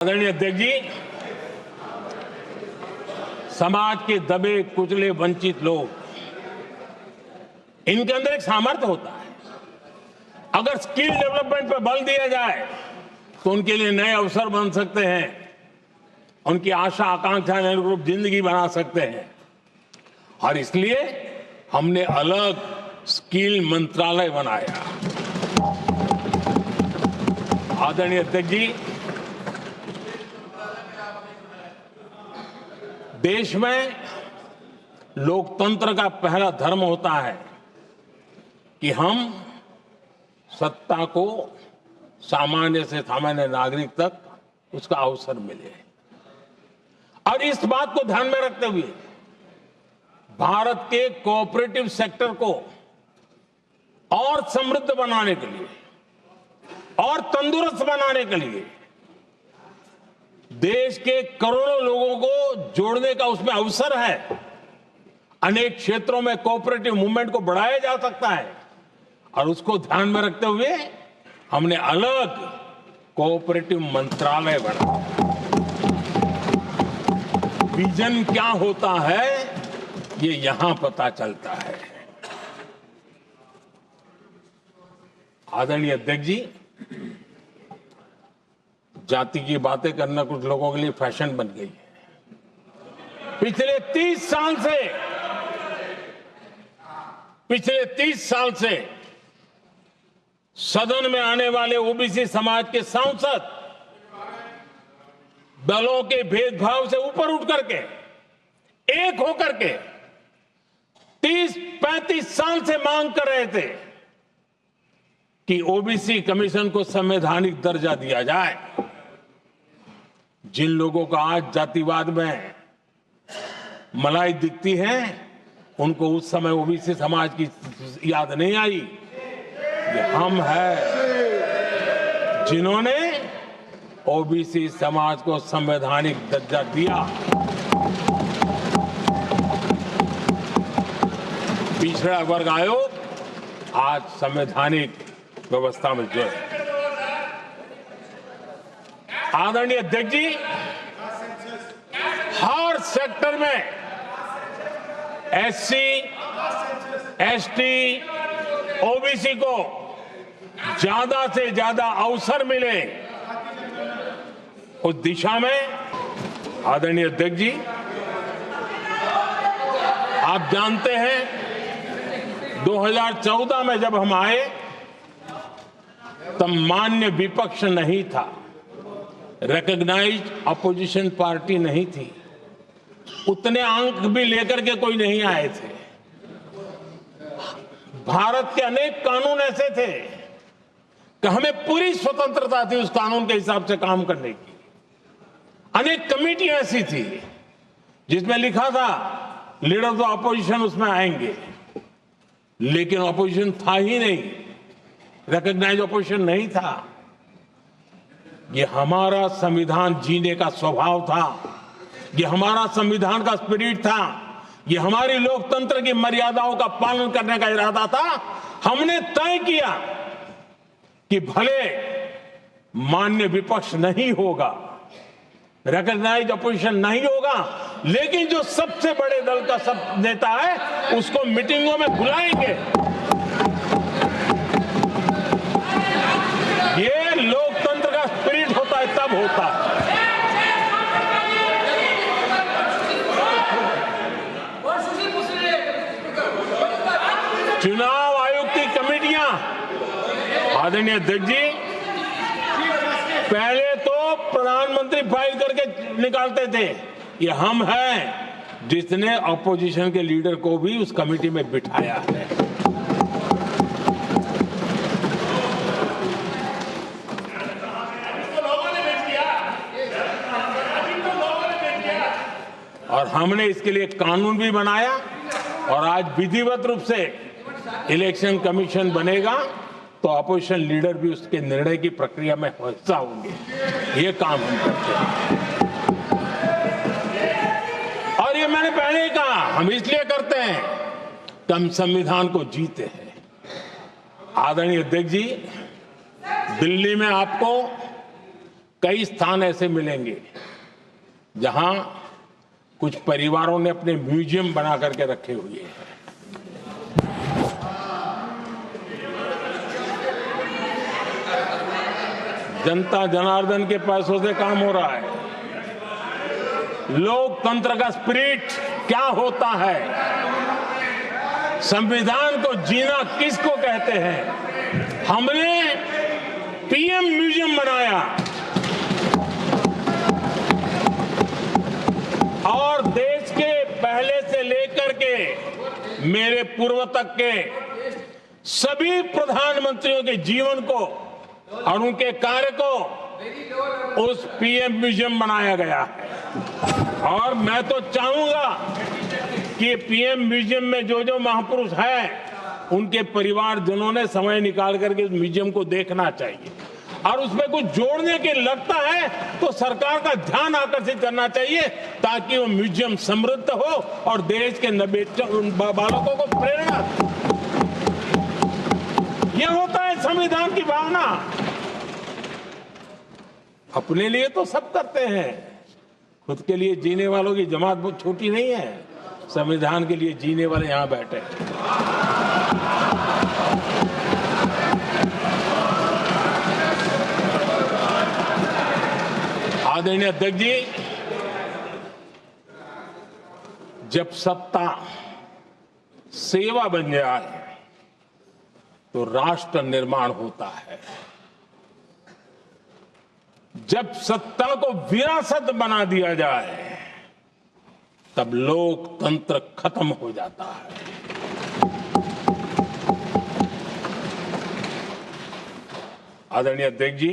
आदरणीय अध्यक्ष जी, समाज के दबे कुचले वंचित लोग, इनके अंदर एक सामर्थ्य होता है। अगर स्किल डेवलपमेंट पर बल दिया जाए तो उनके लिए नए अवसर बन सकते हैं, उनकी आशा आकांक्षा के अनुरूप जिंदगी बना सकते हैं। और इसलिए हमने अलग स्किल मंत्रालय बनाया। आदरणीय अध्यक्ष जी, देश में लोकतंत्र का पहला धर्म होता है कि हम सत्ता को सामान्य से सामान्य नागरिक तक उसका अवसर मिले। और इस बात को ध्यान में रखते हुए भारत के कोऑपरेटिव सेक्टर को और समृद्ध बनाने के लिए और तंदुरुस्त बनाने के लिए देश के करोड़ों लोगों को जोड़ने का उसमें अवसर है। अनेक क्षेत्रों में कोऑपरेटिव मूवमेंट को बढ़ाया जा सकता है और उसको ध्यान में रखते हुए हमने अलग कोऑपरेटिव मंत्रालय बनाया। विजन क्या होता है ये यहां पता चलता है। आदरणीय अध्यक्ष जी, जाति की बातें करना कुछ लोगों के लिए फैशन बन गई है। पिछले 30 साल से सदन में आने वाले ओबीसी समाज के सांसद दलों के भेदभाव से ऊपर उठ करके एक होकर के 30-35 साल से मांग कर रहे थे कि ओबीसी कमीशन को संवैधानिक दर्जा दिया जाए। जिन लोगों को आज जातिवाद में मलाई दिखती है, उनको उस समय ओबीसी समाज की याद नहीं आई। ये हम हैं जिन्होंने ओबीसी समाज को संवैधानिक दर्जा दिया। पिछड़ा वर्ग आयोग आज संवैधानिक व्यवस्था में जो है। आदरणीय अध्यक्ष जी, हर सेक्टर में एससी, एसटी, ओबीसी को ज्यादा से ज्यादा अवसर मिले, उस दिशा में आदरणीय अध्यक्ष जी, आप जानते हैं 2014 में जब हम आए तब मान्य विपक्ष नहीं था, रिकॉग्नाइज्ड अपोजिशन पार्टी नहीं थी, उतने अंक भी लेकर के कोई नहीं आए थे। भारत के अनेक कानून ऐसे थे कि हमें पूरी स्वतंत्रता थी उस कानून के हिसाब से काम करने की। अनेक कमेटियां ऐसी थी जिसमें लिखा था लीडर्स ऑफ अपोजिशन उसमें आएंगे, लेकिन अपोजिशन था ही नहीं, रिकॉग्नाइज्ड अपोजिशन नहीं था। ये हमारा संविधान जीने का स्वभाव था, ये हमारा संविधान का स्पिरिट था, ये हमारी लोकतंत्र की मर्यादाओं का पालन करने का इरादा था। हमने तय किया कि भले मान्य विपक्ष नहीं होगा, रिकॉग्नाइज्ड अपोजिशन नहीं होगा, लेकिन जो सबसे बड़े दल का सब नेता है उसको मीटिंगों में बुलाएंगे। ये लोकतंत्र का स्पिरिट होता है, तब होता है। चुनाव आयोग की कमेटियां, आदरणीय अध्यक्ष जी, पहले तो प्रधानमंत्री फाइल करके निकालते थे। ये हम हैं जिसने अपोजिशन के लीडर को भी उस कमेटी में बिठाया है। और हमने इसके लिए कानून भी बनाया और आज विधिवत रूप से इलेक्शन कमीशन बनेगा तो अपोजिशन लीडर भी उसके निर्णय की प्रक्रिया में हिस्सा होंगे। ये काम हम करते हैं और ये मैंने पहले ही कहा, हम इसलिए करते हैं कि हम संविधान को जीते हैं। आदरणीय अध्यक्ष जी, दिल्ली में आपको कई स्थान ऐसे मिलेंगे जहां कुछ परिवारों ने अपने म्यूजियम बना करके रखे हुए हैं। जनता जनार्दन के पैसों से काम हो रहा है। लोकतंत्र का स्पिरिट क्या होता है, संविधान को जीना किसको कहते हैं, हमने पीएम म्यूजियम बनाया और देश के पहले से लेकर के मेरे पूर्व तक के सभी प्रधानमंत्रियों के जीवन को और उनके कार्य को उस पीएम म्यूजियम बनाया गया है। और मैं तो चाहूंगा कि पीएम म्यूजियम में जो जो महापुरुष हैं उनके परिवारजनों ने समय निकाल करके उस म्यूजियम को देखना चाहिए और उसमें कुछ जोड़ने के लगता है तो सरकार का ध्यान आकर्षित करना चाहिए ताकि वो म्यूजियम समृद्ध हो और देश के बालकों को प्रेरणा दे। ये होता है संविधान की भावना। अपने लिए तो सब करते हैं, खुद के लिए जीने वालों की जमात बहुत छोटी नहीं है। संविधान के लिए जीने वाले यहां बैठे हैं। आदरणीय अध्यक्ष जी, जब सत्ता सेवा बन जाए तो राष्ट्र निर्माण होता है। जब सत्ता को विरासत बना दिया जाए तब लोकतंत्र खत्म हो जाता है। आदरणीय अध्यक्ष जी,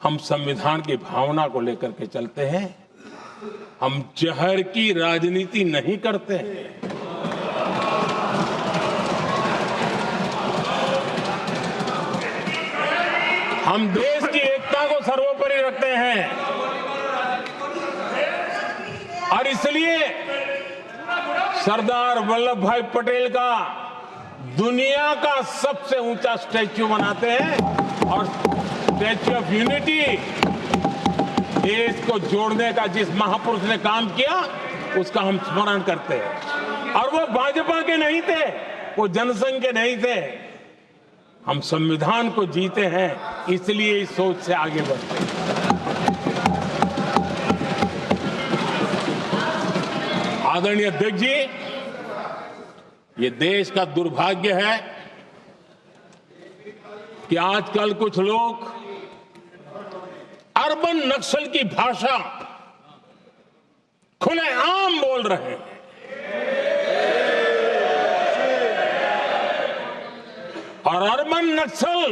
हम संविधान की भावना को लेकर के चलते हैं। हम जहर की राजनीति नहीं करते हैं। हम देश की एकता को सर्वोपरि रखते हैं और इसलिए सरदार वल्लभ भाई पटेल का दुनिया का सबसे ऊंचा स्टैच्यू बनाते हैं और स्टैच्यू ऑफ यूनिटी देश को जोड़ने का जिस महापुरुष ने काम किया उसका हम स्मरण करते हैं। और वो भाजपा के नहीं थे, वो जनसंघ के नहीं थे। हम संविधान को जीते हैं, इसलिए इस सोच से आगे बढ़ते हैं। आदरणीय अध्यक्ष जी, ये देश का दुर्भाग्य है कि आजकल कुछ लोग अर्बन नक्सल की भाषा खुलेआम बोल रहे हैं। और अर्बन नक्सल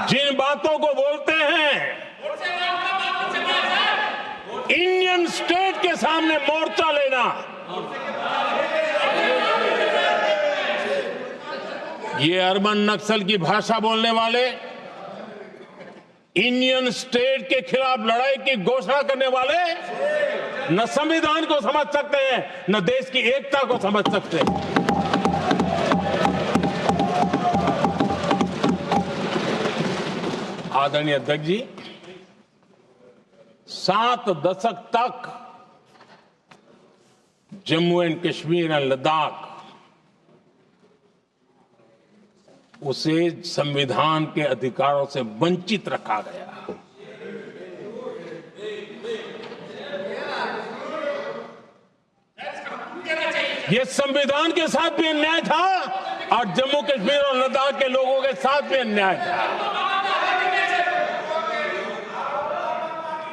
जिन बातों को बोलते हैं, इंडियन स्टेट के सामने मोर्चा लेना, ये अर्बन नक्सल की भाषा बोलने वाले इंडियन स्टेट के खिलाफ लड़ाई की घोषणा करने वाले न संविधान को समझ सकते हैं, न देश की एकता को समझ सकते हैं। आदरणीय अध्यक्ष जी, 7 दशक तक जम्मू एंड कश्मीर और लद्दाख उसे संविधान के अधिकारों से वंचित रखा गया। यह संविधान के साथ भी अन्याय था और जम्मू कश्मीर और लद्दाख के लोगों के साथ भी अन्याय था।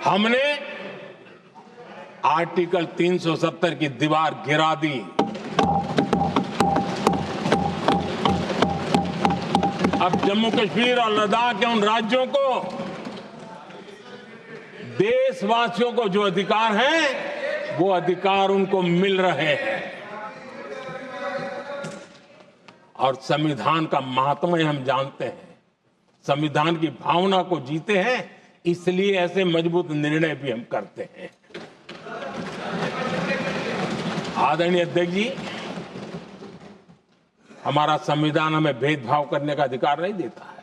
हमने आर्टिकल 370 की दीवार गिरा दी। अब जम्मू कश्मीर और लद्दाख के उन राज्यों को, देशवासियों को जो अधिकार हैं, वो अधिकार उनको मिल रहे हैं। और संविधान का महात्म्य हम जानते हैं, संविधान की भावना को जीते हैं, इसलिए ऐसे मजबूत निर्णय भी हम करते हैं। आदरणीय अध्यक्ष जी, हमारा संविधान हमें भेदभाव करने का अधिकार नहीं देता है।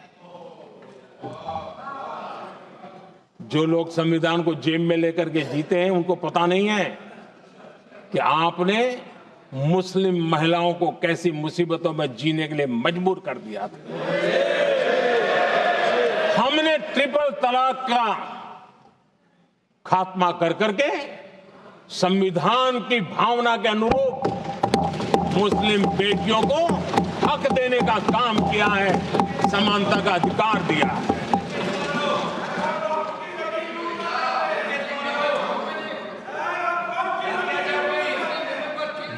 जो लोग संविधान को जेब में लेकर के जीते हैं, उनको पता नहीं है कि आपने मुस्लिम महिलाओं को कैसी मुसीबतों में जीने के लिए मजबूर कर दिया था। हमने ट्रिपल तलाक का खात्मा कर करके संविधान की भावना के अनुरूप मुस्लिम बेटियों को हक देने का काम किया है, समानता का अधिकार दिया है।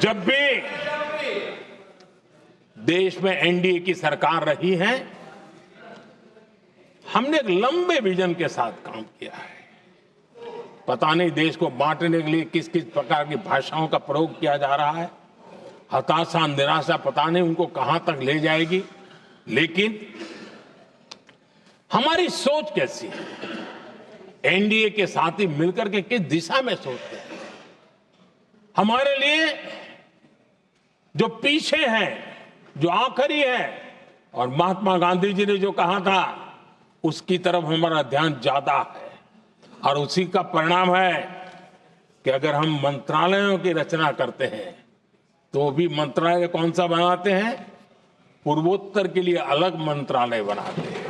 जब भी देश में एनडीए की सरकार रही है, हमने एक लंबे विजन के साथ काम किया है। पता नहीं देश को बांटने के लिए किस किस प्रकार की भाषाओं का प्रयोग किया जा रहा है। हताशा, निराशा पता नहीं उनको कहां तक ले जाएगी, लेकिन हमारी सोच कैसी है, एनडीए के साथी मिलकर के किस दिशा में सोचते हैं। हमारे लिए जो पीछे है, जो आखिरी है, और महात्मा गांधी जी ने जो कहा था, उसकी तरफ हमारा ध्यान ज्यादा है। और उसी का परिणाम है कि अगर हम मंत्रालयों की रचना करते हैं, तो भी मंत्रालय कौन सा बनाते हैं? पूर्वोत्तर के लिए अलग मंत्रालय बनाते हैं।